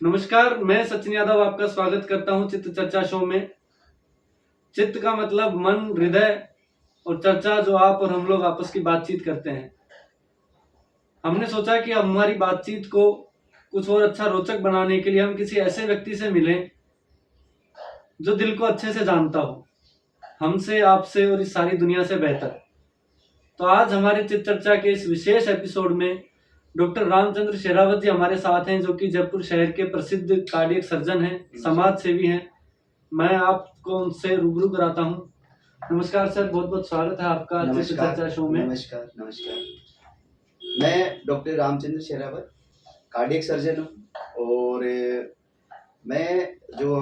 नमस्कार, मैं सचिन यादव आपका स्वागत करता हूं चित्त चर्चा शो में। चित्त का मतलब मन, हृदय और चर्चा जो आप और हम लोग आपस की बातचीत करते हैं। हमने सोचा कि हमारी बातचीत को कुछ और अच्छा रोचक बनाने के लिए हम किसी ऐसे व्यक्ति से मिलें जो दिल को अच्छे से जानता हो, हमसे, आपसे और इस सारी दुनिया से बेहतर। तो आज हमारे चित्त चर्चा के इस विशेष एपिसोड में डॉक्टर रामचंद्र शेरावत जी हमारे साथ हैं, जो कि जयपुर शहर के प्रसिद्ध कार्डियक सर्जन हैं, समाज सेवी हैं। मैं आपको उनसे रूबरू कराता हूं। नमस्कार सर, बहुत बहुत स्वागत है आपका चित्त चर्चा शो में। नमस्कार नमस्कार। मैं doctor Ramchandra Sherawat cardiac surgeon हूँ और मैं जो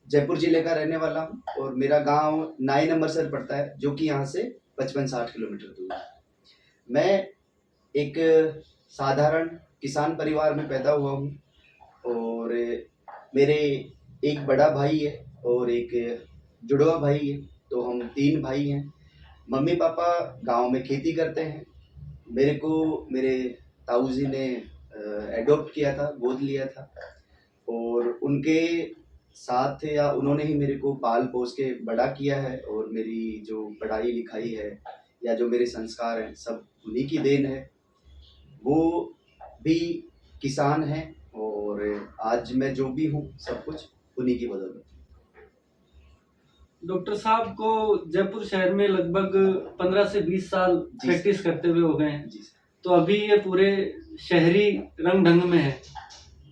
जयपुर जिले का रहने वाला हूँ और मेरा गांव नाई नंबर सर पड़ता है, जो कि यहाँ से 55-60 किलोमीटर दूर है। मैं एक साधारण किसान परिवार में पैदा हुआ हूँ और मेरे एक बड़ा भाई है और एक जुड़वा भाई है, तो हम 3 भाई हैं। मम्मी पापा गांव में खेती करते हैं। मेरे को मेरे ताऊ जी ने एडॉप्ट किया था, गोद लिया था और उनके साथ या उन्होंने ही मेरे को पाल पोस के बड़ा किया है और मेरी जो पढ़ाई लिखाई है या जो मेरे संस्कार हैं सब उन्हीं की देन है। वो भी किसान हैं और आज मैं जो भी हूँ सब कुछ उन्हीं की बदौलत। डॉक्टर साहब को जयपुर शहर में लगभग 15 से 20 साल प्रैक्टिस करते हुए हो गए हैं, तो अभी ये पूरे शहरी रंग ढंग में है,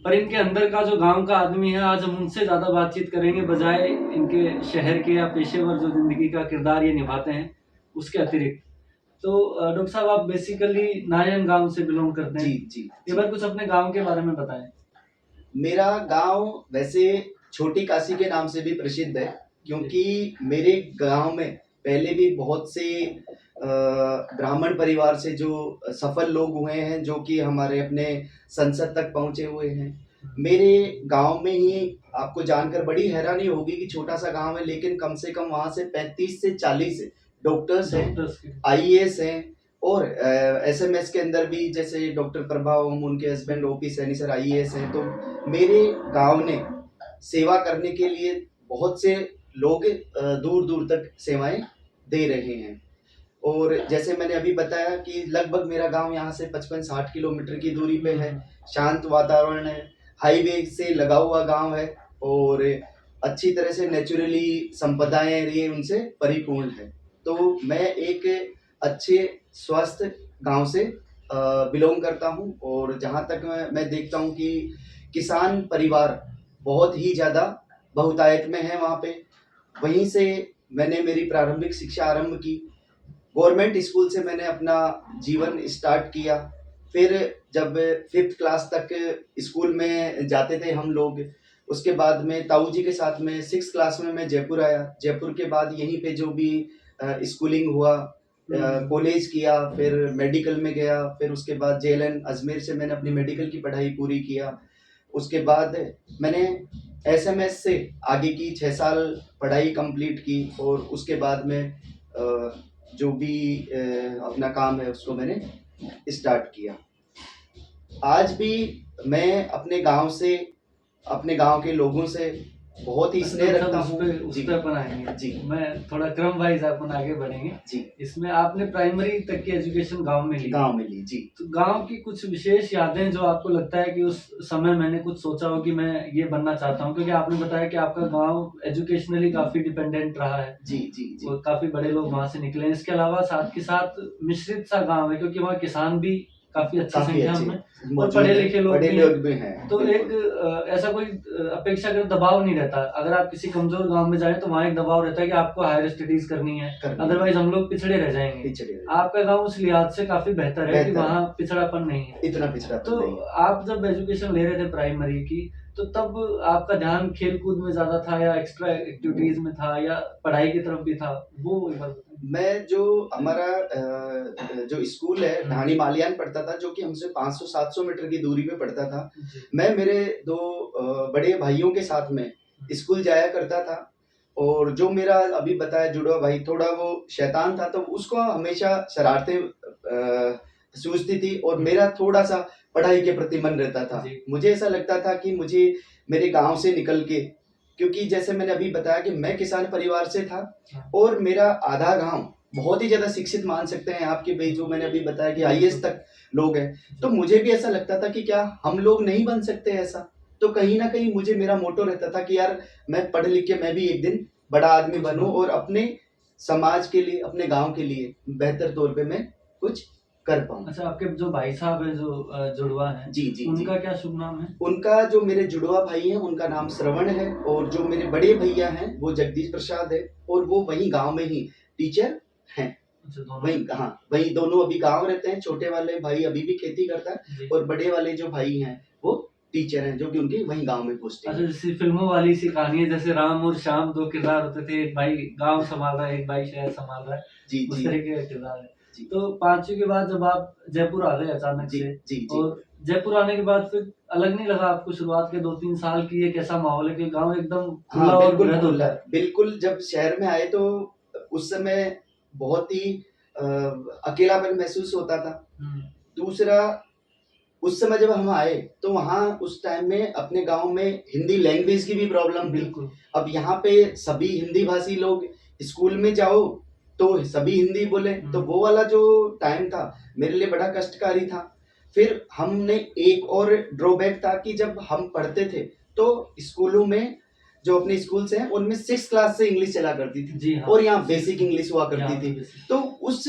पर इनके अंदर का जो गांव का आदमी है, आज हम उनसे ज्यादा बातचीत करेंगे बजाय इनके शहर के या पेशेवर जो जिंदगी का किरदार ये निभाते हैं उसके अतिरिक्त। तो डॉक्टर साहब, आप बेसिकली नायन गांव से बिलोंग करते हैं। जी। एक बार कुछ अपने गांव के बारे में बताएं। मेरा गांव वैसे छोटी काशी के नाम से भी प्रसिद्ध है, क्योंकि मेरे गांव में पहले भी बहुत से ब्राह्मण परिवार से जो सफल लोग हुए हैं, जो कि हमारे अपने संसद तक पहुंचे हुए हैं। मेरे गांव में ही आपको जानकर बड़ी हैरानी होगी कि छोटा सा गांव है, लेकिन कम से कम वहां से 35 से 40 डॉक्टर्स हैं, आईएएस हैं और एसएमएस के अंदर भी जैसे डॉक्टर प्रभा ओम, उनके husband OP Saini sir IAS हैं। तो मेरे गांव ने सेवा करने के लिए बहुत से लोग दूर दूर तक सेवाएं दे रहे हैं। और जैसे मैंने अभी बताया कि लगभग मेरा गांव यहाँ से 55-60 किलोमीटर की दूरी पे है। शांत वातावरण है, हाईवे से लगा हुआ गांव है और अच्छी तरह से नेचुरली संपदाएं ये उनसे परिपूर्ण है। तो मैं एक अच्छे स्वस्थ गांव से बिलोंग करता हूं और जहां तक मैं देखता हूं कि किसान परिवार बहुत ही ज़्यादा बहुतायत में है वहाँ पे। वहीं से मैंने मेरी प्रारंभिक शिक्षा आरंभ की। गवर्नमेंट स्कूल से मैंने अपना जीवन स्टार्ट किया। फिर जब 5th क्लास तक स्कूल में जाते थे हम लोग, उसके बाद में ताऊ जी के साथ में 6th क्लास में मैं जयपुर आया। जयपुर के बाद यहीं पे जो भी स्कूलिंग हुआ, कॉलेज किया, फिर मेडिकल में गया, फिर उसके बाद जेएलएन अजमेर से मैंने अपनी मेडिकल की पढ़ाई पूरी किया। उसके बाद मैंने एसएमएस से आगे की 6 साल पढ़ाई कंप्लीट की और उसके बाद में जो भी अपना काम है उसको मैंने स्टार्ट किया। आज भी मैं अपने गांव से, अपने गांव के लोगों से बहुत ही स्नेह रखता हूँ। उस पे अपन आएंगे जी। मैं थोड़ा क्रम वाइज अपन आगे बढ़ेंगे जी। इसमें आपने प्राइमरी तक की एजुकेशन गांव में ली जी। तो गांव की कुछ विशेष यादें जो आपको लगता है कि उस समय मैंने कुछ सोचा हो कि मैं ये बनना चाहता हूँ, क्योंकि आपने बताया कि आपका गांव एजुकेशनली काफी डिपेंडेंट रहा है। जी। और काफी बड़े लोग वहां से निकले हैं। इसके अलावा साथ के साथ मिश्रित सा गांव है, क्योंकि वहाँ किसान भी काफी अच्छी संख्या में और पढ़े लिखे लोग भी हैं। तो एक ऐसा कोई अपेक्षाकृत दबाव नहीं रहता। अगर आप किसी कमजोर गांव में जाएं तो वहाँ एक दबाव रहता है कि आपको हायर स्टडीज करनी है, अदरवाइज हम लोग पिछड़े रह जाएंगे। आपका गांव उस लिहाज से काफी बेहतर है कि वहाँ पिछड़ापन नहीं है, इतना पिछड़ापन तो नहीं। आप जब एजुकेशन ले रहे थे प्राइमरी की, तो तब आपका ध्यान खेल कूद में ज्यादा था या एक्स्ट्रा एक्टिविटीज में था या पढ़ाई की तरफ भी था, वो एक बार बताएं। मैं जो हमारा जो स्कूल है ढाणी मालियान पढ़ता था, जो कि हमसे 500-700 मीटर की दूरी पे पड़ता था। मैं मेरे 2 बड़े भाइयों के साथ में स्कूल जाया करता था और जो मेरा अभी बताया जुड़वा भाई थोड़ा वो शैतान था, तो उसको हमेशा शरारतें सूझती थी और मेरा थोड़ा सा पढ़ाई के प्रति मन रहता था। जी। मुझे ऐसा लगता था कि मुझे मेरे गांव से निकल के, क्योंकि जैसे मैंने अभी बताया कि मैं किसान परिवार से था हाँ। और मेरा आधा गांव बहुत ही ज्यादा शिक्षित मान सकते हैं आपके भाई, जो मैंने अभी बताया कि आईएएस तक लोग हैं। तो मुझे भी ऐसा लगता था कि क्या हम लोग नहीं बन सकते ऐसा। तो कहीं ना कहीं मुझे मेरा मोटो रहता था कि यार मैं पढ़ लिख के मैं भी एक दिन बड़ा आदमी बनूं और अपने समाज के लिए, अपने गांव के लिए बेहतर तौर पे मैं कुछ कर पाऊं। अच्छा, आपके जो भाई साहब है जो जुड़वा है, जी जी जी। उनका क्या शुभ नाम है? उनका, जो मेरे जुड़वा भाई हैं उनका नाम श्रवण है, और जो मेरे बड़े भैया हैं वो जगदीश प्रसाद है, और वो वहीं गांव में ही टीचर हैं। अच्छा, दोनों। वहीं, हाँ वहीं दोनों अभी गांव रहते हैं। छोटे वाले भाई अभी भी खेती करता है, जी। और बड़े वाले जो भाई हैं वो टीचर हैं, जो कि उनके वहीं गांव में पोस्टिंग अच्छा, है। जैसे फिल्मों वाली सी कहानी है, जैसे राम और श्याम दो किरदार होते थे, एक भाई गांव संभाल रहा है, एक भाई शहर संभाल रहा है, जी उस जी तरीके का किरदार है। जी तो 5वीं के बाद जब आप जयपुर आ गए अचानक जी से, जी जी। और जयपुर आने के बाद फिर अलग नहीं लगा आपको शुरुआत के 2-3 साल की? ये कैसा माहौल है कि गांव एकदम खुला हाँ और बिल्कुल वृहद होता खुला, है? बिल्कुल। जब शहर में आए तो उस समय बहुत ही अकेलापन महसूस होता था। हम्म, दूसरा, उस समय जब हम आए तो वहाँ उस टाइम में अपने गांव में हिंदी लैंग्वेज की भी प्रॉब्लम थी। बिल्कुल। अब यहाँ पे सभी हिंदी भाषी लोग, स्कूल में जाओ तो सभी हिंदी बोले, तो वो वाला जो टाइम था मेरे लिए बड़ा कष्टकारी था। फिर हमने एक और ड्रॉबैक था कि जब हम पढ़ते थे तो स्कूलों में, जो अपने स्कूल्स हैं उनमें 6 क्लास से इंग्लिश चला करती थी, जी हाँ। और यहाँ बेसिक इंग्लिश हुआ करती यहाँ थी। पे basic। तो उस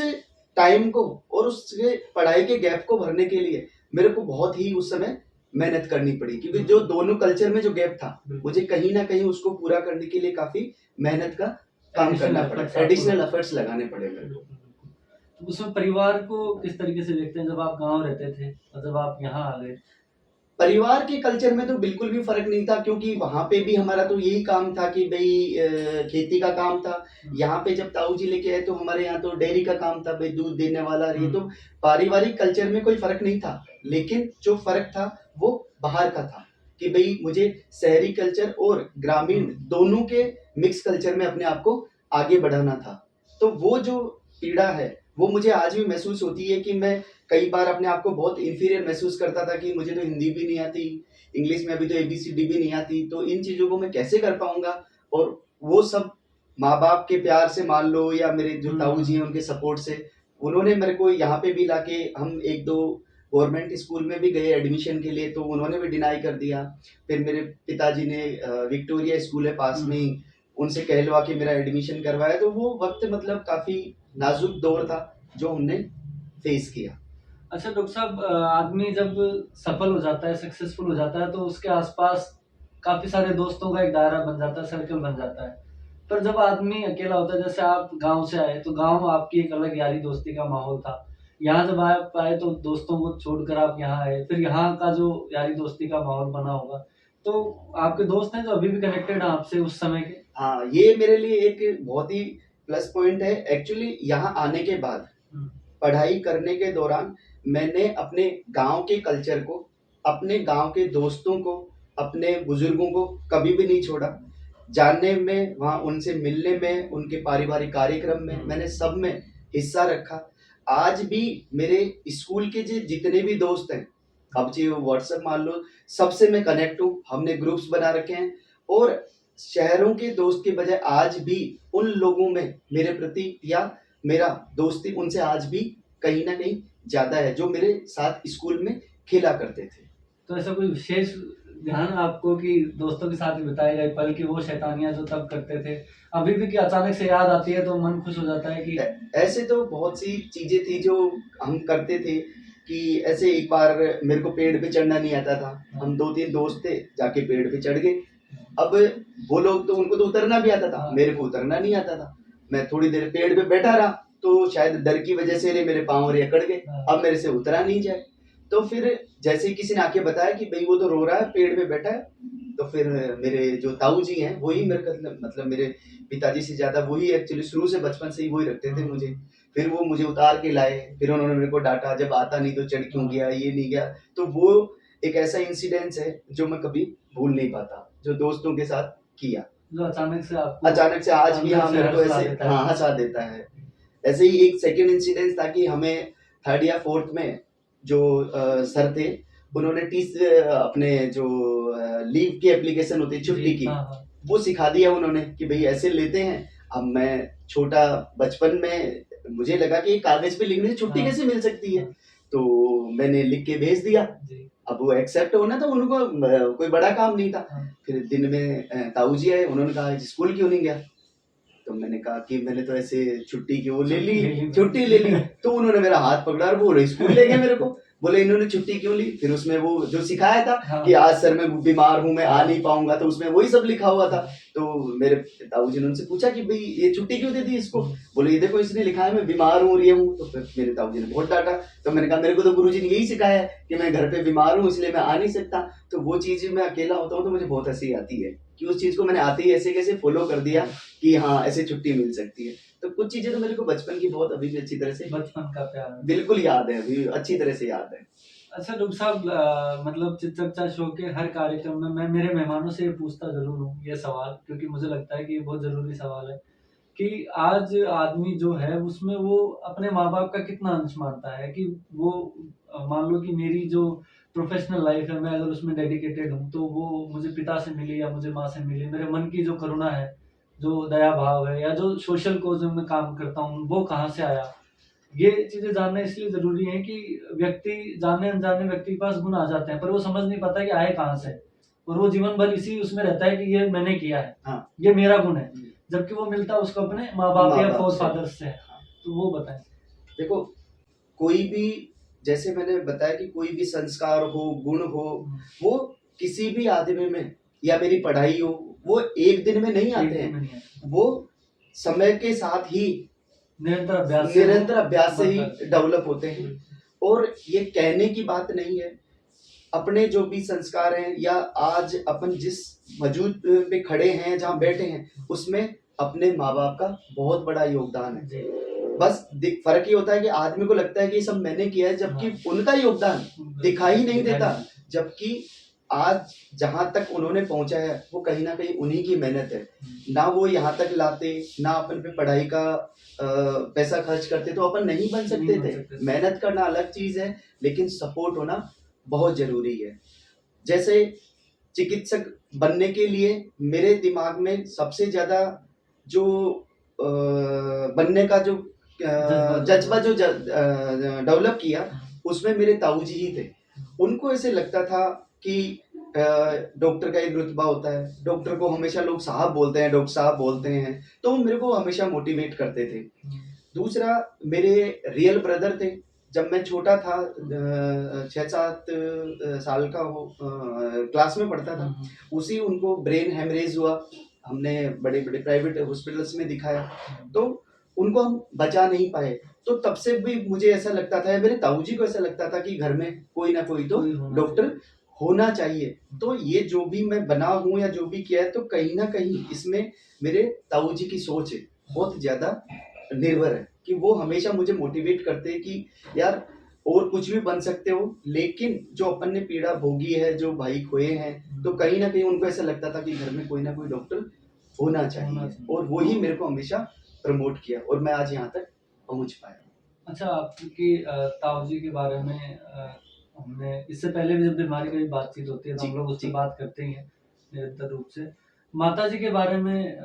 टाइम को और उसके पढ़ाई के गैप को भरने के लिए मेरे को बहुत ही उस समय मेहनत करनी पड़ी, क्योंकि जो दोनों कल्चर में जो गैप था मुझे कहीं ना कहीं उसको पूरा करने के लिए काफी मेहनत का काम Additional करना efforts पड़ा, आपको एडिशनल लगता है। एफर्ट्स लगाने पड़े मेरे को। बिल्कुल, बिल्कुल। तो उसमें परिवार को किस तरीके से देखते हैं जब आप गांव रहते थे और जब आप यहाँ आ गए? परिवार के कल्चर में तो बिल्कुल भी फर्क नहीं था, क्योंकि वहां पे भी हमारा तो यही काम था कि भाई खेती का काम था। यहाँ पे जब ताऊ जी लेके आए तो हमारे यहाँ तो डेयरी का काम था, भाई दूध देने वाला। ये तो पारिवारिक कल्चर में कोई फर्क नहीं था, लेकिन जो फर्क था वो बाहर का था कि भाई मुझे शहरी कल्चर और ग्रामीण दोनों के मिक्स कल्चर में अपने आप को आगे बढ़ाना था। तो वो जो पीड़ा है वो मुझे आज भी महसूस होती है कि मैं कई बार अपने आप को बहुत इंफीरियर महसूस करता था कि मुझे तो हिंदी भी नहीं आती, इंग्लिश में अभी तो एबीसीडी भी नहीं आती, तो इन चीज़ों को मैं कैसे कर पाऊंगा। और वो सब माँ बाप के प्यार से मान लो, या मेरे जो ताऊ जी हैं उनके सपोर्ट से, उन्होंने मेरे को यहाँ पे भी लाके, हम एक दो गवर्नमेंट स्कूल में भी गए एडमिशन के लिए तो उन्होंने भी डिनाई कर दिया। फिर मेरे पिताजी ने विक्टोरिया स्कूल है पास में ही, उनसे कहलवा के मेरा एडमिशन करवाया। तो वो वक्त मतलब काफ़ी नाजुक दौर था जो हमने फेस किया। अच्छा डॉक्टर साहब, आदमी जब सफल हो जाता है, सक्सेसफुल हो जाता है, तो उसके आसपास काफी सारे दोस्तों का एक दायरा बन जाता है, सर्कल बन जाता है। पर जब आदमी अकेला होता है, जैसे आप गांव से आए तो गांव में आपकी एक अलग यारी दोस्ती का माहौल था। यहाँ जब आप आए तो दोस्तों को छोड़कर आप यहाँ आए, फिर यहाँ का जो यारी दोस्ती का माहौल बना होगा, तो आपके दोस्त हैं जो अभी भी कनेक्टेड हैं आपसे उस समय के? हाँ, ये मेरे लिए एक बहुत ही प्लस पॉइंट है। एक्चुअली यहाँ आने के बाद पढ़ाई करने के दौरान मैंने अपने गांव के कल्चर को, अपने गांव के दोस्तों को, अपने बुजुर्गों को कभी भी नहीं छोड़ा। जानने में, वहाँ उनसे मिलने में, उनके पारिवारिक कार्यक्रम में मैंने सब में हिस्सा रखा। आज भी मेरे स्कूल के जितने भी दोस्त हैं, अब जी व्हाट्सएप मान लो, सबसे मैं कनेक्ट हूँ। हमने ग्रुप्स बना रखे हैं, और शहरों के दोस्त के बजाय आज भी उन लोगों में मेरे प्रति, या मेरा दोस्ती उनसे आज भी कहीं ना कहीं ज्यादा है जो मेरे साथ स्कूल में खेला करते थे। तो ऐसा कोई विशेष ध्यान आपको कि दोस्तों के साथ बिताए गए पल की वो शैतानियां जो तब करते थे, अभी भी कि अचानक से याद आती है तो मन खुश हो जाता है कि? ऐसे तो बहुत सी चीजें थी जो हम करते थे, कि ऐसे एक बार मेरे को पेड़ पे चढ़ना नहीं आता था, हम 2-3 दोस्त थे, जाके पेड़ पे चढ़ गए। अब वो लोग तो, उनको तो उतरना भी आता था, मेरे को उतरना नहीं आता था। मैं थोड़ी देर पेड़ पे बैठा रहा, तो शायद डर की वजह से मेरे पाँव रे अकड़ गए, अब मेरे से उतरा नहीं जाए। तो फिर जैसे ही किसी ने आके बताया कि भाई वो तो रो रहा है, पेड़ पे बैठा है, तो फिर मेरे जो ताऊ जी हैं वही मेरे को, मतलब मेरे पिताजी से ज्यादा वही एक्चुअली शुरू से बचपन से ही वही रखते थे मुझे। फिर वो मुझे उतार के लाए, फिर उन्होंने मेरे को डांटा, जब आता नहीं तो चढ़ क्यों गया, ये नहीं गया। तो वो एक ऐसा इंसिडेंस है जो मैं कभी भूल नहीं पाता, जो दोस्तों के साथ किया, जो अचानक से आपको अचानक से आज भी अंदर हाँ से मेरे को हर्ष ला ऐसे देता है। हाँ हंसा देता है। ऐसे ही एक सेकंड इंसिडेंस था कि हमें 3rd या 4th में जो सर थे, उन्होंने अपने जो लीव की एप्लीकेशन होती है छुट्टी की, हाँ हाँ वो सिखा दिया उन्होंने कि भाई ऐसे लेते हैं। अब मैं छोटा बचपन में मुझे लगा कि कागज पे लिखने से छुट्टी हाँ। कैसे मिल सकती है, हाँ। तो मैंने लिख के भेज दिया। जी। अब वो एक्सेप्ट होना था उनको, कोई बड़ा काम नहीं था। हाँ। फिर दिन में ताऊ जी आए, उन्होंने कहा स्कूल क्यों नहीं गया, तो मैंने कहा कि मैंने तो ऐसे छुट्टी की वो ले ली, छुट्टी ले ली। तो उन्होंने मेरा हाथ पकड़ा और बोले स्कूल ले गए मेरे को। बोले इन्होंने छुट्टी क्यों ली, फिर उसमें वो जो सिखाया था हाँ। कि आज सर मैं बीमार हूँ, मैं आ नहीं पाऊंगा, तो उसमें वही सब लिखा हुआ था। तो मेरे ताऊजी ने उनसे पूछा कि भाई ये छुट्टी क्यों दे दी इसको, बोले ये देखो इसने लिखा है मैं बीमार हूँ और ये हूँ। तो फिर मेरे ताऊजी ने बहुत डांटा। तो मैंने कहा मेरे को तो गुरुजी ने यही सिखाया है कि मैं घर पे बीमार हूँ इसलिए मैं आ नहीं सकता। तो वो चीज मैं अकेला होता हूँ तो मुझे बहुत हंसी आती है कि उस चीज को मैंने आते ही ऐसे कैसे फॉलो कर दिया कि हाँ ऐसे छुट्टी मिल सकती है। तो कुछ चीजें तो मेरे को बचपन की बहुत अभी भी अच्छी तरह से बचपन का प्यार है। बिल्कुल याद है, अभी अच्छी तरह से याद है। अच्छा डॉक्टर साहब, मतलब चित चर्चा शो के हर कार्यक्रम में मैं मेरे मेहमानों से ये पूछता जरूर हूँ ये सवाल, क्योंकि मुझे लगता है कि ये बहुत जरूरी सवाल है कि आज आदमी जो है उसमें वो अपने माँ बाप का कितना अंश मानता है। कि वो मान लो कि मेरी जो प्रोफेशनल लाइफ है मैं अगर उसमें डेडिकेटेड हूँ तो वो मुझे पिता से मिली या मुझे माँ से मिली, मेरे मन की जो करुणा है, जो दया भाव है, या जो सोशल कोज में काम करता हूँ वो कहाँ से आया। ये चीजें जानना इसलिए जरूरी है कि व्यक्ति जाने अनजाने व्यक्ति के पास गुण आ जाते हैं पर वो समझ नहीं पाता कि आए कहाँ से, और वो जीवन भर इसी उसमें रहता है कि ये मैंने किया है, हाँ। ये मेरा गुण है, जबकि वो मिलता उसको अपने माँ बाप या फोर से। फादर्स से। तो वो बताएं। देखो कोई भी, जैसे मैंने बताया कि कोई भी संस्कार हो, गुण हो, वो किसी भी आदमी में, या मेरी पढ़ाई हो, वो एक दिन में नहीं आते हैं, वो समय के साथ ही निरंतर अभ्यास से ही डेवलप होते हैं। और ये कहने की बात नहीं है, अपने जो भी संस्कार हैं या आज अपन जिस मौजूद पे खड़े हैं जहाँ बैठे हैं उसमें अपने माँ बाप का बहुत बड़ा योगदान है। बस फर्क ये होता है कि आदमी को लगता है कि सब मैंने किया है, जबकि उनका योगदान दिखाई नहीं देता। जबकि आज जहां तक उन्होंने पहुंचा है वो कहीं ना कहीं उन्हीं की मेहनत है। ना वो यहाँ तक लाते, ना अपन पे पढ़ाई का पैसा खर्च करते तो अपन नहीं बन सकते थे। मेहनत करना अलग चीज है, लेकिन सपोर्ट होना बहुत जरूरी है। जैसे चिकित्सक बनने के लिए मेरे दिमाग में सबसे ज्यादा जो बनने का जो जज्बा जो डेवलप किया उसमें मेरे ताऊजी ही थे। उनको ऐसे लगता था कि डॉक्टर का एक रुतबा होता है, डॉक्टर को हमेशा लोग साहब बोलते हैं, डॉक्टर साहब बोलते हैं, तो मेरे को हमेशा मोटिवेट करते थे। दूसरा मेरे रियल ब्रदर थे। जब मैं छोटा था 6-7 साल का हो क्लास में पढ़ता था, उसी उनको ब्रेन हेमरेज हुआ, हमने बड़े बड़े प्राइवेट हॉस्पिटल्स में दिखाया तो उनको हम बचा नहीं पाए। तो तब से भी मुझे ऐसा लगता था, मेरे ताऊजी को ऐसा लगता था कि घर में कोई ना कोई तो डॉक्टर होना चाहिए। तो ये जो भी मैं बना हूँ या जो भी किया है तो कहीं ना कहीं इसमें मेरे ताऊजी की सोच है बहुत ज्यादा निर्भर है कि वो हमेशा मुझे मोटिवेट करते हैं कि यार और कुछ भी बन सकते हो, लेकिन जो अपन ने पीड़ा भोगी है, जो भाई खोए हैं, तो कहीं ना कहीं उनको ऐसा लगता था कि घर में कोई ना कोई डॉक्टर होना चाहिए। और वही मेरे को हमेशा प्रमोट किया और मैं आज यहाँ तक पहुँच पाया। अच्छा, आपकी ताऊ जी के बारे में हमने इससे पहले भी जब बीमारी की बातचीत होती है तो हम लोग उससे बात करते ही हैं निरंतर रूप से। माता जी के बारे में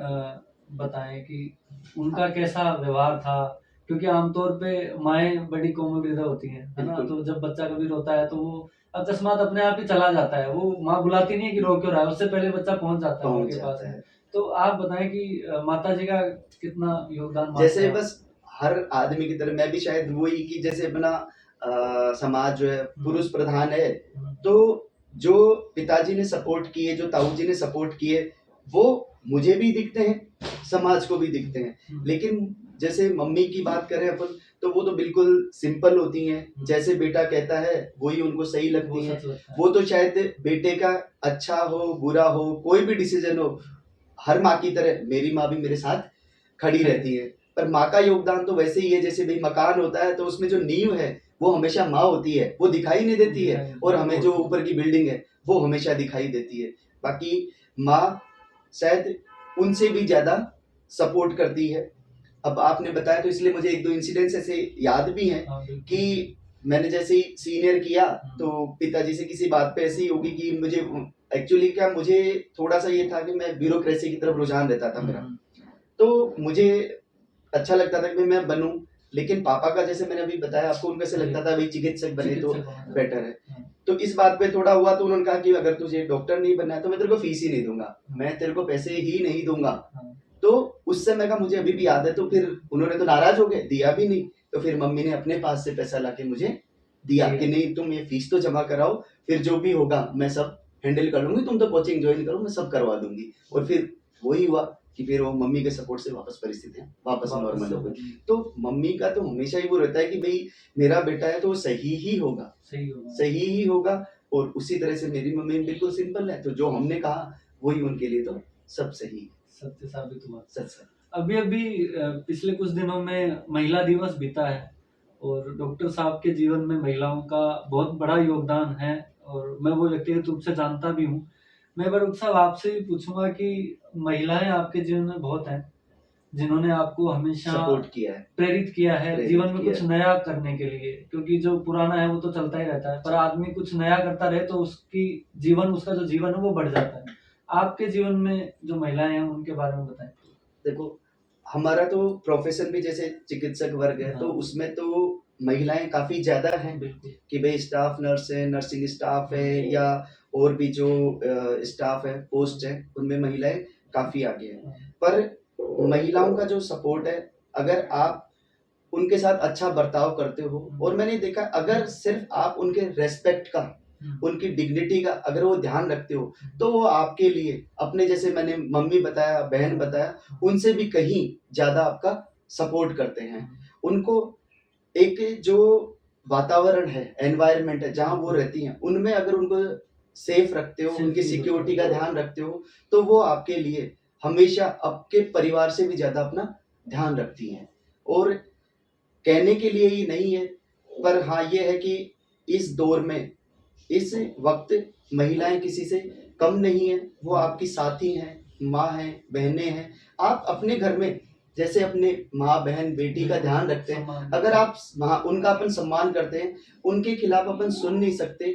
बताएं कि उनका कैसा व्यवहार था, क्योंकि आमतौर पे माएँ बड़ी कोमल हृदय होती हैं, है ना। तो जब बच्चा कभी रोता है तो वो अकस्मात अपने आप ही चला जाता है, वो माँ बुलाती नहीं है कि रो क्यों रहा है, उससे पहले बच्चा पहुंच जाता है उनके पास में। तो आप बताएं कि माता जी का कितना योगदान। जैसे बस हर आदमी की तरह मैं भी शायद वही कि जैसे अपना समाज जो है पुरुष प्रधान है, तो जो पिताजी ने सपोर्ट किए, जो ताऊ जी ने सपोर्ट किए, वो मुझे भी दिखते हैं, समाज को भी दिखते हैं। लेकिन जैसे मम्मी की बात करें अपन तो वो तो बिल्कुल सिंपल होती हैं, जैसे बेटा कहता है वही उनको सही लगती है। वो तो शायद बेटे का अच्छा हो बुरा हो कोई भी डिसीजन हो, हर माँ की तरह मेरी माँ भी मेरे साथ खड़ी रहती है। पर माँ का योगदान तो वैसे ही है, जैसे भाई मकान होता है तो उसमें जो नींव है वो हमेशा माँ होती है, वो दिखाई नहीं देती है, और हमें जो ऊपर की बिल्डिंग है वो हमेशा दिखाई देती है। बाकी माँ शायद उनसे भी ज्यादा सपोर्ट करती है। अब आपने बताया तो इसलिए मुझे एक दो इंसिडेंट्स ऐसे याद भी हैं कि मैंने जैसे ही सीनियर किया तो पिताजी से किसी बात पे ऐसी होगी कि मुझे एक्चुअली क्या, मुझे थोड़ा सा ये था कि मैं ब्यूरोक्रेसी की तरफ रुझान रहता था मेरा, तो मुझे अच्छा लगता था कि मैं बनूं। लेकिन पापा का, जैसे मैंने अभी बताया आपको, उनको ऐसे लगता था भाई चिकित्सक बने तो बेटर है। तो इस बात पे थोड़ा हुआ, तो उन्होंने कहा कि अगर तुझे डॉक्टर नहीं बनना है तो मैं तेरे को फीस ही नहीं दूंगा, मैं तेरे को पैसे ही नहीं दूंगा। तो उस समय का मुझे अभी भी याद है। तो फिर उन्होंने तो नाराज हो गए, दिया भी नहीं। तो फिर मम्मी ने अपने पास से पैसा लाके मुझे दिया कि नहीं तुम ये फीस तो जमा कराओ, फिर जो भी होगा मैं सब हैंडल कर लूंगी, तुम तो कोचिंग ज्वाइन करो, मैं सब करवा दूंगी। और फिर वही हुआ कि फिर वो मम्मी के सपोर्ट से वापस परिस्थितियां वापस नॉर्मल हो गई। तो मम्मी का तो हमेशा ही वो रहता है कि भाई मेरा बेटा है तो वो सही ही होगा, सही ही होगा। और उसी तरह से मेरी मम्मी बिल्कुल सिंपल है, तो जो हमने कहा वही उनके लिए तो सब सही सत्य साबित हुआ। सच। अभी अभी पिछले कुछ दिनों में महिला दिवस बीता है और डॉक्टर साहब के जीवन में महिलाओं का बहुत बड़ा योगदान है और मैं वो व्यक्तिगत रूप से जानता भी हूँ। मैं डॉक्टर साहब आपसे भी पूछूंगा कि महिलाएं आपके जीवन में बहुत हैं जिन्होंने आपको हमेशा सपोर्ट किया है, प्रेरित किया है प्रेरित जीवन में किया कुछ है। नया करने के लिए, क्योंकि जो पुराना है वो तो चलता ही रहता है, पर आदमी कुछ नया करता रहे तो उसका जो जीवन है वो बढ़ जाता है। आपके जीवन में जो महिलाएं हैं उनके बारे में बताएं। देखो, हमारा तो प्रोफेशन भी जैसे चिकित्सक वर्ग है, तो हाँ। उसमें तो महिलाएं काफी ज्यादा हैं बिल्कुल। कि भाई स्टाफ नर्स है, नर्सिंग स्टाफ है, या और भी जो स्टाफ है, पोस्ट है, उनमें महिलाएं काफी आगे हैं। पर महिलाओं का जो सपोर्ट है, अगर आप उनके साथ अच्छा बर्ताव करते हो, और मैंने देखा अगर सिर्फ आप उनके रेस्पेक्ट का, उनकी डिग्निटी का अगर वो ध्यान रखते हो, तो वो आपके लिए अपने, जैसे मैंने मम्मी बताया, बहन बताया, उनसे भी कहीं ज्यादा आपका सपोर्ट करते हैं। उनको एक जो वातावरण है, एनवायरनमेंट है जहाँ वो रहती हैं, उनमें अगर उनको सेफ रखते हो, उनकी सिक्योरिटी का ध्यान रखते हो, तो वो आपके लिए हमेशा आपके परिवार से भी ज्यादा अपना ध्यान रखती हैं। और कहने के लिए ही नहीं है, पर हाँ ये है कि इस दौर में, इस वक्त महिलाएं किसी से कम नहीं है, वो आपकी साथी हैं, माँ हैं, बहनें हैं। आप अपने घर में जैसे अपने माँ, बहन, बेटी का ध्यान रखते हैं, अगर आप उनका अपन सम्मान करते हैं, उनके खिलाफ अपन सुन नहीं सकते,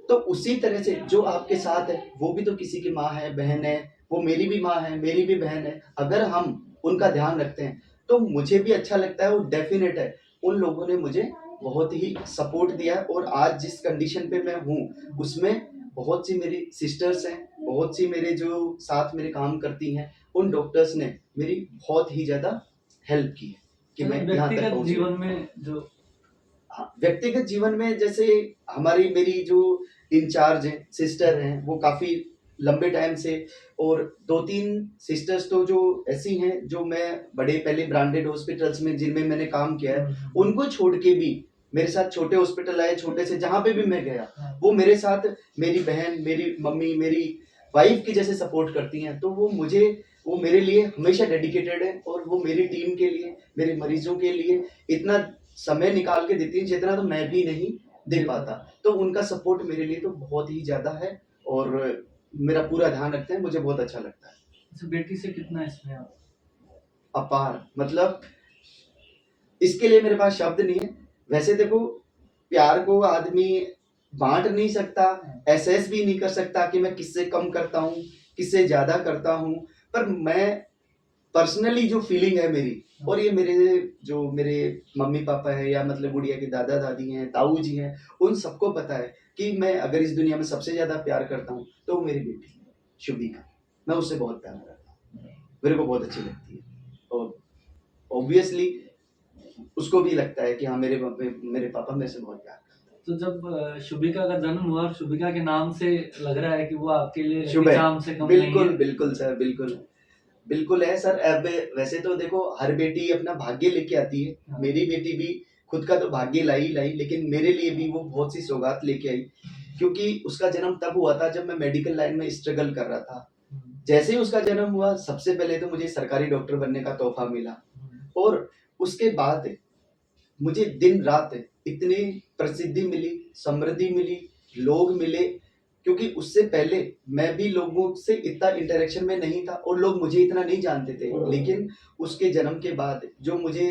तो उसी तरह से जो आपके साथ है वो भी तो किसी की माँ है, बहन है, वो मेरी भी माँ है, मेरी भी बहन है। अगर हम उनका ध्यान रखते हैं तो मुझे भी अच्छा लगता है, और डेफिनेट है उन लोगों ने मुझे बहुत ही सपोर्ट दिया है। और आज जिस कंडीशन पे मैं हूँ उसमें बहुत सी मेरी सिस्टर्स हैं, बहुत सी मेरे जो साथ मेरे काम करती हैं, उन डॉक्टर्स ने मेरी बहुत ही ज्यादा हेल्प की है कि मैं यहाँ तक व्यक्तिगत पहुँच जीवन गया। में जो हाँ, व्यक्तिगत जीवन में जैसे हमारी मेरी जो इंचार्ज है, सिस्टर हैं, वो काफी लंबे टाइम से, और 2-3 सिस्टर्स तो जो ऐसी हैं जो मैं बड़े पहले ब्रांडेड हॉस्पिटल्स में जिनमें मैंने काम किया है, उनको छोड़ के भी मेरे साथ छोटे हॉस्पिटल आए, छोटे से जहाँ पे भी मैं गया, वो मेरे साथ, मेरी बहन, मेरी मम्मी, मेरी वाइफ की जैसे सपोर्ट करती हैं। तो वो मेरे लिए हमेशा डेडिकेटेड है, और वो मेरी टीम के लिए, मेरे मरीजों के लिए इतना समय निकाल के देती है जितना तो मैं भी नहीं दे पाता। तो उनका सपोर्ट मेरे लिए तो बहुत ही ज्यादा है, और मेरा पूरा ध्यान रखते हैं, मुझे बहुत अच्छा लगता है। बेटी से कितना स्नेह? अपार, मतलब इसके लिए मेरे पास शब्द नहीं है। वैसे देखो, प्यार को आदमी बांट नहीं सकता, एसेस भी नहीं कर सकता कि मैं किससे कम करता हूँ, किससे ज्यादा करता हूँ। पर मैं पर्सनली जो फीलिंग है मेरी, और ये मेरे मम्मी पापा है, या मतलब गुड़िया के दादा दादी हैं, ताऊ जी हैं, उन सबको पता है कि मैं अगर इस दुनिया में सबसे ज्यादा प्यार करता हूँ तो वो मेरी बेटी है, शुभिका। मैं उससे बहुत प्यार करता हूँ, मेरे को बहुत अच्छी लगती है, और ऑब्वियसली उसको भी लगता है कि हाँ मेरे पापा मेरे से बहुत प्यार करते हैं। तो जब शुभिका का जन्म हुआ, शुभिका के नाम से लग रहा है कि वो आपके लिए शुभ है, चाम से कम नहीं बिल्कुल है। बिल्कुल सर, बिल्कुल बिल्कुल है सर। अब वैसे तो देखो, हर बेटी अपना भाग्य लेके आती है। हाँ। मेरी बेटी भी खुद का तो भाग्य लाई, लेकिन मेरे लिए भी वो बहुत सी सौगात लेके आई, क्योंकि उसका जन्म तब हुआ था जब मैं मेडिकल लाइन में स्ट्रगल कर रहा था। जैसे ही उसका जन्म हुआ, सबसे पहले तो मुझे सरकारी डॉक्टर बनने का तोहफा मिला, और उसके बाद मुझे दिन रात इतनी प्रसिद्धि मिली, समृद्धि मिली, लोग मिले, क्योंकि उससे पहले मैं भी लोगों से इतना इंटरेक्शन में नहीं था, और लोग मुझे इतना नहीं जानते थे। लेकिन उसके जन्म के बाद जो मुझे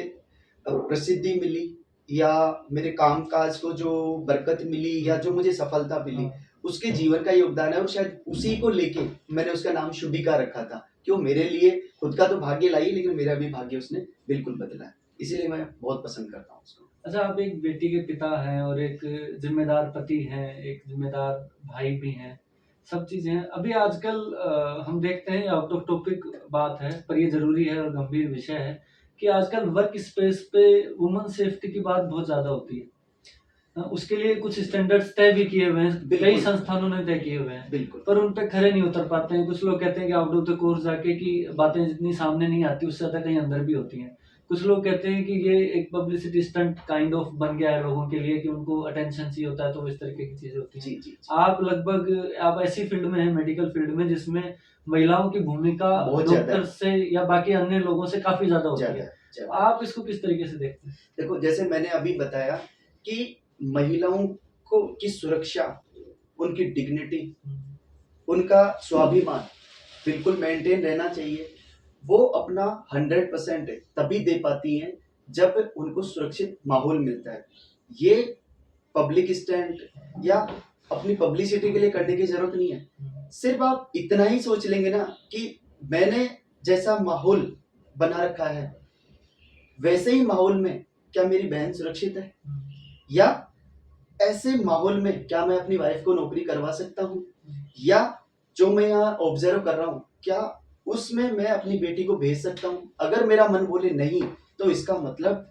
प्रसिद्धि मिली, या मेरे कामकाज को जो बरकत मिली या जो मुझे सफलता मिली, हाँ, उसके जीवन का योगदान है और शायद उसी को लेके मैंने उसका नाम शुभिका रखा था। क्यों, मेरे लिए खुद का तो भाग्य लाई, लेकिन मेरा भी भाग्य उसने बिल्कुल बदला है, इसीलिए मैं बहुत पसंद करता हूँ उसको। अच्छा, आप एक बेटी के पिता हैं और एक जिम्मेदार पति हैं, एक जिम्मेदार भाई भी हैं, सब चीजें हैं। अभी आजकल हम देखते हैं, आउट ऑफ टॉपिक बात है पर ये जरूरी है और गंभीर विषय है कि आजकल वर्क स्पेस पे वुमन सेफ्टी की बात बहुत ज्यादा होती है। उसके लिए कुछ स्टैंडर्ड्स तय भी किए हुए हैं, कई बिल्कुल संस्थानों ने तय किए हुए हैं, बिल्कुल पर उन पे खरे नहीं उतर पाते हैं। कुछ लोग कहते हैं कि आउट ऑफ द कोर्स जाके कि बातें जितनी सामने नहीं आती उससे ज्यादा कहीं अंदर भी होती हैं। कुछ लोग कहते हैं कि ये एक पब्लिसिटी स्टंट काइंड ऑफ बन गया है लोगों के लिए कि उनको अटेंशन चाहिए होता है, तो इस तरीके की चीजें होती हैं। जी जी जी। आप लगभग आप ऐसी फील्ड में हैं, मेडिकल फील्ड में, जिसमें महिलाओं की भूमिका बहुत ज्यादा डॉक्टर है, से या बाकी अन्य लोगों से काफी ज्यादा होती ज्यादा है। है, ज्यादा है। आप इसको किस तरीके से देखते हैं? देखो, जैसे मैंने अभी बताया कि महिलाओं को की सुरक्षा, उनकी डिग्निटी, उनका स्वाभिमान बिल्कुल मेंटेन रहना चाहिए। वो अपना 100% तभी दे पाती हैं जब उनको सुरक्षित माहौल मिलता है। ये पब्लिक स्टैंड या अपनी पब्लिसिटी के लिए करने की जरूरत नहीं है। सिर्फ आप इतना ही सोच लेंगे ना कि मैंने जैसा माहौल बना रखा है, वैसे ही माहौल में क्या मेरी बहन सुरक्षित है, या ऐसे माहौल में क्या मैं अपनी वाइफ को नौकरी करवा सकता हूँ, या जो मैं यहाँ ऑब्जर्व कर रहा हूँ क्या उसमें मैं अपनी बेटी को भेज सकता हूँ। अगर मेरा मन बोले नहीं, तो इसका मतलब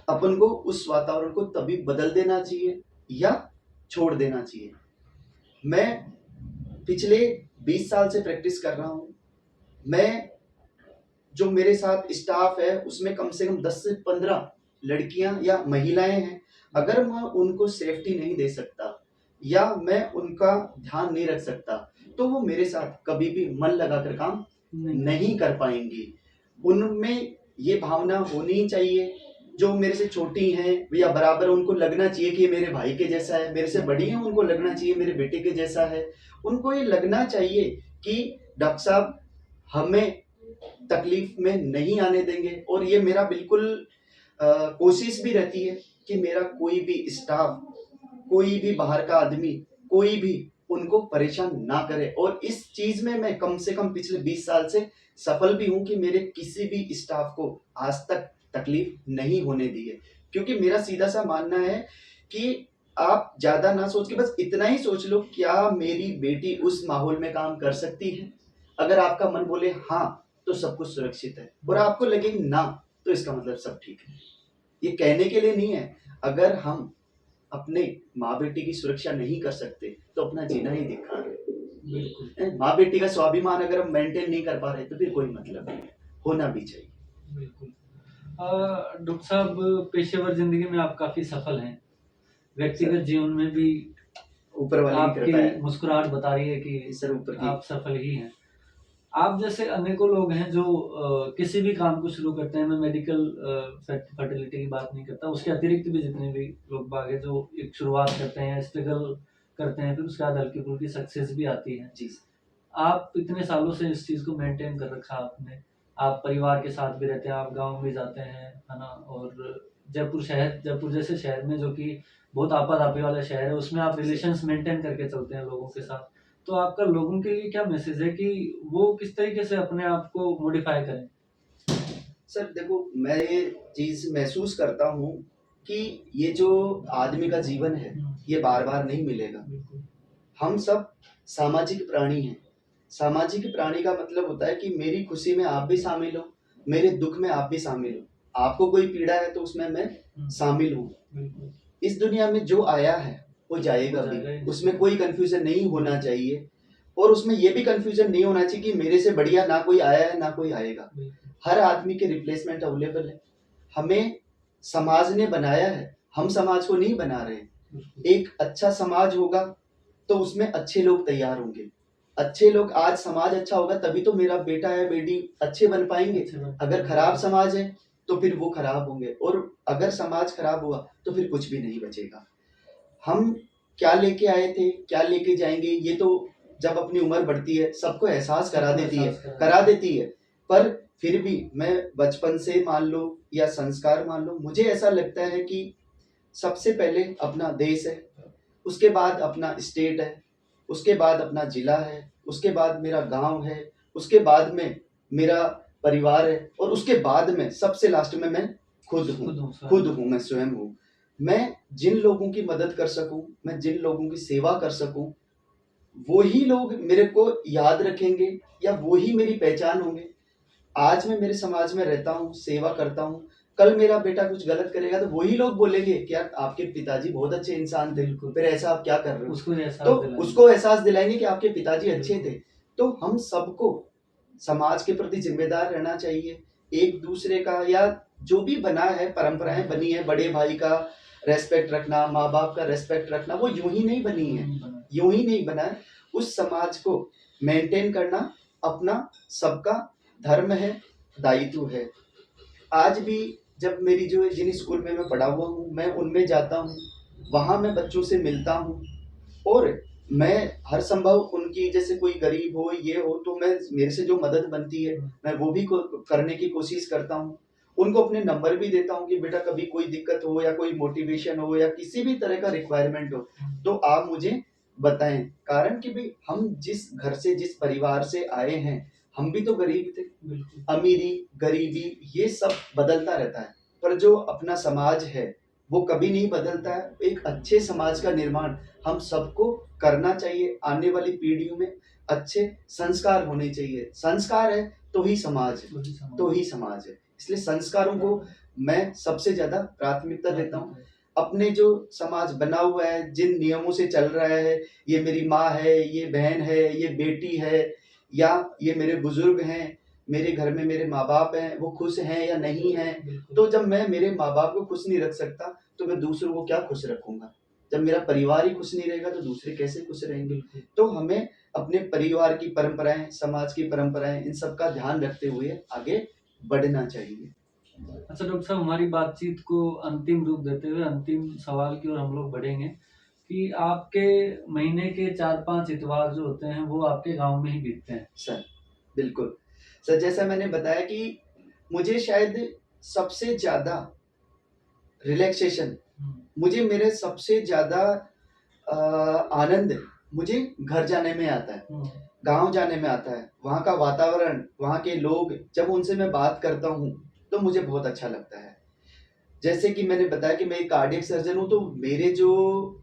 अपन को उस वातावरण को तभी बदल देना चाहिए या छोड़ देना चाहिए। मैं पिछले 20 साल से प्रैक्टिस कर रहा हूँ। मैं जो मेरे साथ स्टाफ है उसमें कम से कम 10 से 15 लड़कियां या महिलाएं हैं। अगर मैं उनको सेफ्टी नहीं दे सकता या मैं उनका ध्यान नहीं रख सकता, तो वो मेरे साथ कभी भी मन लगाकर काम नहीं कर पाएंगी। उनमें ये भावना होनी चाहिए, जो मेरे से छोटी हैं या बराबर, उनको लगना चाहिए कि ये मेरे भाई के जैसा है। मेरे से बड़ी हैं, उनको लगना चाहिए मेरे बेटे के जैसा है। उनको ये लगना चाहिए कि डॉक्टर साहब हमें तकलीफ में नहीं आने देंगे। और ये मेरा बिल्कुल कोशिश भी रहती है कि मेरा कोई भी स्टाफ, कोई भी बाहर का आदमी, कोई भी उनको परेशान ना करे। और इस चीज में मैं कम से कम पिछले 20 साल से सफल भी हूं कि मेरे किसी भी स्टाफ को आज तक तकलीफ नहीं होने दी है। क्योंकि मेरा सीधा सा मानना है कि आप ज्यादा ना सोच के बस इतना ही सोच लो, क्या मेरी बेटी उस माहौल में काम कर सकती है। अगर आपका मन बोले हाँ, तो सब कुछ सुरक्षित है, और आपको लगे ना, तो इसका मतलब सब ठीक है। ये कहने के लिए नहीं है। अगर हम अपने माँ बेटी की सुरक्षा नहीं कर सकते, तो अपना जीना ही बेकार है। बिल्कुल माँ बेटी का स्वाभिमान अगर हम मेंटेन नहीं कर पा रहे, तो फिर कोई मतलब नहीं है। होना भी चाहिए। बिल्कुल। डॉक्टर साहब, पेशेवर जिंदगी में आप काफी सफल हैं, व्यक्तिगत जीवन में भी ऊपर वाले की कृपा आपकी है मुस्कुराहट बता रही है कि सर, ऊपर की। आप सफल ही हैं। आप जैसे अनेकों लोग हैं जो किसी भी काम को शुरू करते हैं, मैं मेडिकल फर्टिलिटी की बात नहीं करता, उसके अतिरिक्त भी जितने भी लोग बाग हैं जो एक शुरुआत करते हैं, स्ट्रगल करते हैं, फिर उसके बाद हल्की फुल्की सक्सेस भी आती है। जी आप इतने सालों से इस चीज को मेंटेन कर रखा आपने, आप परिवार के साथ भी रहते हैं, आप गांव भी जाते हैं, है ना, और जयपुर जैसे शहर में जो कि बहुत आपाधापी वाला शहर है, उसमें आप रिलेशंस मेंटेन करके चलते हैं लोगों के साथ। तो आपका लोगों के लिए क्या मैसेज है कि वो किस तरीके से अपने आप को मॉडिफाई करें? सर, देखो, मैं ये चीज महसूस करता हूँ कि ये जो आदमी का जीवन है, ये बार बार नहीं मिलेगा। बिल्कुल हम सब सामाजिक प्राणी हैं। सामाजिक प्राणी का मतलब होता है कि मेरी खुशी में आप भी शामिल हो, मेरे दुख में आप भी शामिल हो। आपको कोई पीड़ा है तो उसमें मैं शामिल हूँ। बिल्कुल इस दुनिया में जो आया है वो जाएगा जाएगा भी, ही। उसमें कोई कंफ्यूजन नहीं होना चाहिए। और उसमें ये भी कंफ्यूजन नहीं होना चाहिए कि मेरे से बढ़िया ना कोई आया है ना कोई आएगा। बिल्कुल हर आदमी के रिप्लेसमेंट अवेलेबल है। हमें समाज ने बनाया है, हम समाज को नहीं बना रहे। बिल्कुल एक अच्छा समाज होगा तो उसमें अच्छे लोग तैयार होंगे। अच्छे लोग, आज समाज अच्छा होगा तभी तो मेरा बेटा या बेटी अच्छे बन पाएंगे। अच्छे बात। अगर खराब समाज है तो फिर वो खराब होंगे, और अगर समाज खराब हुआ तो फिर कुछ भी नहीं बचेगा। हम क्या लेके आए थे, क्या लेके जाएंगे, ये तो जब अपनी उम्र बढ़ती है सबको एहसास करा देती है, पर फिर भी मैं बचपन से मान लो या संस्कार मान लो, मुझे ऐसा लगता है कि सबसे पहले अपना देश है, उसके बाद अपना स्टेट है, उसके बाद अपना जिला है, उसके बाद मेरा गांव है, उसके बाद में मेरा परिवार है, और उसके बाद में सबसे लास्ट में मैं खुद हूँ। खुद हूँ, मैं स्वयं हूँ। मैं जिन लोगों की मदद कर सकूं, मैं जिन लोगों की सेवा कर सकूं, वो ही लोग मेरे को याद रखेंगे या वो ही मेरी पहचान होंगे। आज मैं मेरे समाज में रहता हूँ, सेवा करता हूँ, कल मेरा बेटा कुछ गलत करेगा तो वही लोग बोलेंगे कि यार आपके पिताजी बहुत अच्छे इंसान थे, फिर ऐसा आप क्या कर रहे हो। तो उसको एहसास दिलाएंगे कि आपके पिताजी अच्छे थे। तो हम सबको समाज के प्रति जिम्मेदार रहना चाहिए। एक दूसरे का या जो भी बना है, परंपराएं बनी है, बड़े भाई का रेस्पेक्ट रखना, माँ बाप का रेस्पेक्ट रखना, वो यूं ही नहीं बनी है, यूं ही नहीं बना है। उस समाज को मेंटेन करना अपना सबका धर्म है, दायित्व है। आज भी जब मेरी जो जिन स्कूल में मैं पढ़ा हुआ हूँ, मैं उनमें जाता हूँ, वहां मैं बच्चों से मिलता हूँ, और मैं हर संभव उनकी, जैसे कोई गरीब हो ये हो, तो मैं मेरे से जो मदद बनती है मैं वो भी करने की कोशिश करता हूँ। उनको अपने नंबर भी देता हूँ कि बेटा कभी कोई दिक्कत हो या कोई मोटिवेशन हो या किसी भी तरह का रिक्वायरमेंट हो तो आप मुझे बताएं। कारण कि भाई हम जिस घर से, जिस परिवार से आए हैं, हम भी तो गरीब थे। अमीरी गरीबी ये सब बदलता रहता है, पर जो अपना समाज है वो कभी नहीं बदलता है। एक अच्छे समाज का निर्माण हम सबको करना चाहिए। आने वाली पीढ़ियों में अच्छे संस्कार होने चाहिए। संस्कार है तो ही समाज है, तो ही समाज है। इसलिए संस्कारों को मैं सबसे ज्यादा प्राथमिकता देता हूँ। अपने जो समाज बना हुआ है, जिन नियमों से चल रहा है, ये मेरी माँ है, ये बहन है, ये बेटी है, या ये मेरे बुजुर्ग हैं, मेरे घर में मेरे माँ बाप हैं, वो खुश हैं या नहीं हैं। तो जब मैं मेरे माँ बाप को खुश नहीं रख सकता तो मैं दूसरों को क्या खुश रखूंगा। जब मेरा परिवार ही खुश नहीं रहेगा तो दूसरे कैसे खुश रहेंगे। तो हमें अपने परिवार की परंपराएं, समाज की परंपराएं, इन सब का ध्यान रखते हुए आगे बढ़ना चाहिए। अच्छा डॉक्टर साहब, हमारी बातचीत को अंतिम रूप देते हुए अंतिम सवाल की ओर हम लोग बढ़ेंगे कि आपके महीने के 4-5 इतवार जो होते हैं वो आपके गांव में ही बीतते हैं। सर बिल्कुल सर, जैसा मैंने बताया कि मुझे शायद सबसे ज्यादा रिलैक्सेशन, मुझे मेरे सबसे ज्यादा आनंद मुझे घर जाने में आता है, गांव जाने में आता है। वहाँ का वातावरण, वहाँ के लोग, जब उनसे मैं बात करता हूँ तो मुझे बहुत अच्छा लगता है। जैसे कि मैंने बताया कि मैं एक कार्डियक सर्जन हूँ, तो मेरे जो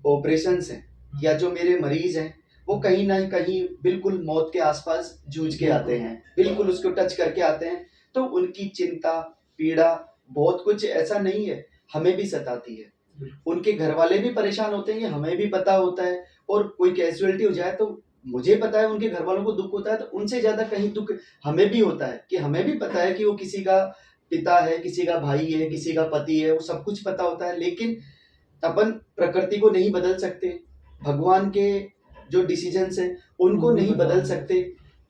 ऑपरेशंस हैं या जो मेरे मरीज हैं वो कहीं ना कहीं बिल्कुल मौत के आसपास जूझ के आते हैं, बिल्कुल उसको टच करके आते हैं। तो उनकी चिंता, पीड़ा, बहुत कुछ ऐसा नहीं है, हमें भी सताती है। उनके घर वाले भी परेशान होते हैं, हमें भी पता होता है। और कोई कैजुअलिटी हो जाए तो मुझे पता है उनके घर वालों को दुख होता है, तो उनसे ज्यादा कहीं दुख हमें भी होता है कि हमें भी पता है कि वो किसी का पिता है, किसी का भाई है, किसी का पति है, वो सब कुछ पता होता है। लेकिन अपन प्रकृति को नहीं बदल सकते, भगवान के जो डिसीजंस हैं उनको नहीं बदल सकते।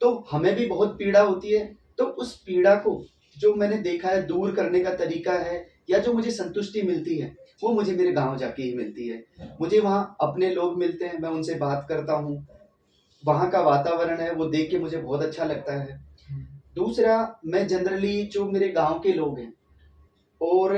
तो हमें भी बहुत पीड़ा होती है। तो उस पीड़ा को जो मैंने देखा है दूर करने का तरीका है, या जो मुझे संतुष्टि मिलती है, वो मुझे मेरे गांव जाके ही मिलती है। मुझे वहाँ अपने लोग मिलते हैं, मैं उनसे बात करता हूँ, वहाँ का वातावरण है वो देख के मुझे बहुत अच्छा लगता है। दूसरा, मैं जनरली जो मेरे गांव के लोग हैं और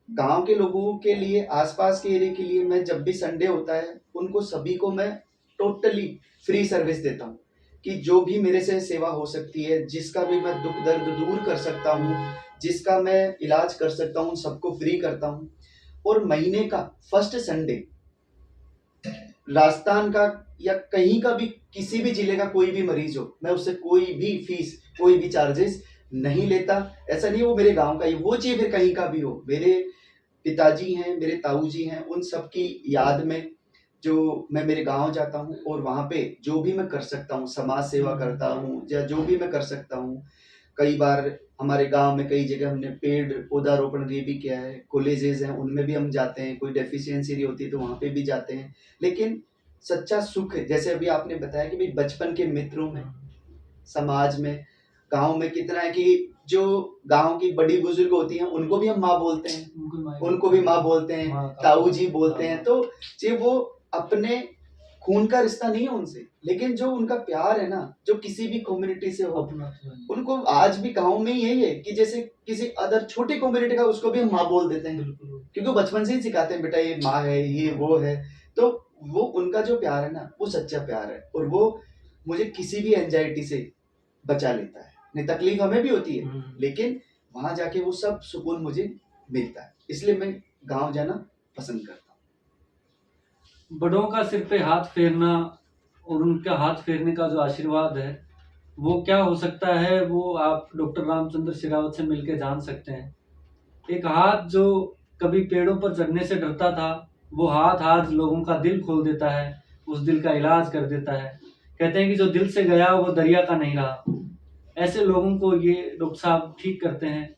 गांव के लोगों के लिए, आसपास के एरिया के लिए, मैं जब भी संडे होता है उनको सभी को मैं टोटली फ्री सर्विस देता हूँ कि जो भी मेरे से सेवा हो सकती है, जिसका भी मैं दुख दर्द दूर कर सकता हूँ, जिसका मैं इलाज कर सकता हूँ, सबको फ्री करता हूँ। और महीने का फर्स्ट संडे राजस्थान का या कहीं का भी, किसी भी जिले का कोई भी मरीज हो, मैं उससे कोई भी फीस, कोई भी चार्जेस नहीं लेता। ऐसा नहीं वो मेरे गांव का ही, वो चाहिए फिर कहीं का भी हो। मेरे पिताजी हैं, मेरे ताऊ जी हैं, उन सब की याद में जो मैं मेरे गांव जाता हूँ और वहाँ पे जो भी मैं कर सकता हूँ, समाज सेवा करता हूँ या जो भी मैं कर सकता हूँ। कई बार हमारे गांव में कई जगह हमने पेड़ पौधारोपण ये भी किया है, कॉलेजेस हैं उनमें भी हम जाते हैं, कोई डेफिशिएंसी होती है तो वहाँ पे भी जाते हैं। लेकिन सच्चा सुख, जैसे अभी आपने बताया कि भाई बचपन के मित्रों में, समाज में, गांव में कितना है कि जो गांव की बड़ी बुजुर्ग होती हैं उनको भी हम माँ बोलते हैं, उनको भी माँ बोलते हैं, ताऊ जी बोलते हैं। तो जी वो अपने खून का रिश्ता नहीं है उनसे, लेकिन जो उनका प्यार है ना, जो किसी भी कम्युनिटी से हो, अपना उनको आज भी गाँव में यही है कि जैसे किसी अदर छोटी कम्युनिटी का उसको भी हम माँ बोल देते हैं, बिल्कुल क्योंकि बचपन से ही सिखाते हैं बेटा ये माँ है, ये वो है। तो वो उनका जो प्यार है ना, वो सच्चा प्यार है, और वो मुझे किसी भी एंजाइटी से बचा लेता है। नहीं, तकलीफ हमें भी होती है, लेकिन वहां जाके वो सब सुकून मुझे मिलता है, इसलिए मैं गांव जाना पसंद करता बड़ों का सिर पे हाथ फेरना और उनका हाथ फेरने का जो आशीर्वाद है वो क्या हो सकता है, वो आप डॉक्टर रामचंद्र शेरावत से मिलकर जान सकते हैं। एक हाथ जो कभी पेड़ों पर चढ़ने से डरता था, वो हाथ आज लोगों का दिल खोल देता है, उस दिल का इलाज कर देता है। कहते हैं कि जो दिल से गया वो दरिया का नहीं रहा। ऐसे लोगों को ये डॉक्टर साहब ठीक करते हैं,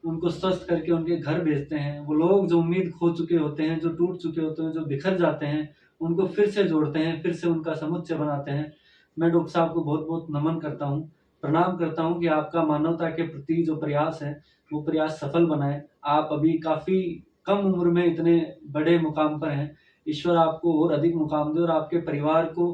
उनको स्वस्थ करके उनके घर भेजते हैं। वो लोग जो उम्मीद खो चुके होते हैं, जो टूट चुके होते हैं, जो बिखर जाते हैं, उनको फिर से जोड़ते हैं, फिर से उनका समुच्चय बनाते हैं। मैं डॉक्टर साहब को बहुत बहुत नमन करता हूँ, प्रणाम करता हूँ कि आपका मानवता के प्रति जो प्रयास है वो प्रयास सफल बनाए। आप अभी काफ़ी कम उम्र में इतने बड़े मुकाम पर हैं। ईश्वर आपको और अधिक मुकाम दे और आपके परिवार को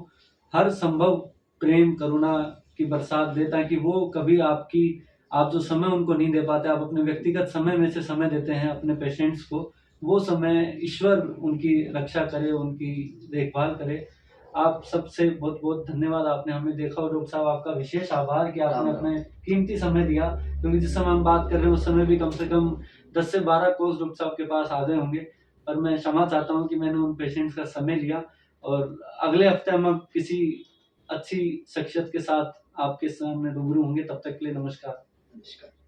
हर संभव प्रेम करुणा की बरसात दे, ताकि वो कभी आपकी आप जो समय उनको नहीं दे पाते, आप अपने व्यक्तिगत समय में से समय देते हैं अपने पेशेंट्स को, वो समय ईश्वर उनकी रक्षा करे, उनकी देखभाल करे। आप सबसे बहुत बहुत धन्यवाद, आपने हमें देखा। और डॉक्टर साहब आपका विशेष आभार कि आपने राम राम। अपने कीमती समय दिया, क्योंकि जिस समय हम बात कर रहे हैं उस समय भी कम से कम 10 से 12 कोर्स डॉक्टर साहब के पास आ गए होंगे। पर मैं क्षमा चाहता हूँ कि मैंने उन पेशेंट्स का समय लिया, और अगले हफ्ते हम अब किसी अच्छी शख्सियत के साथ आपके सामने रूबरू होंगे। तब तक के लिए नमस्कार। नमस्कार।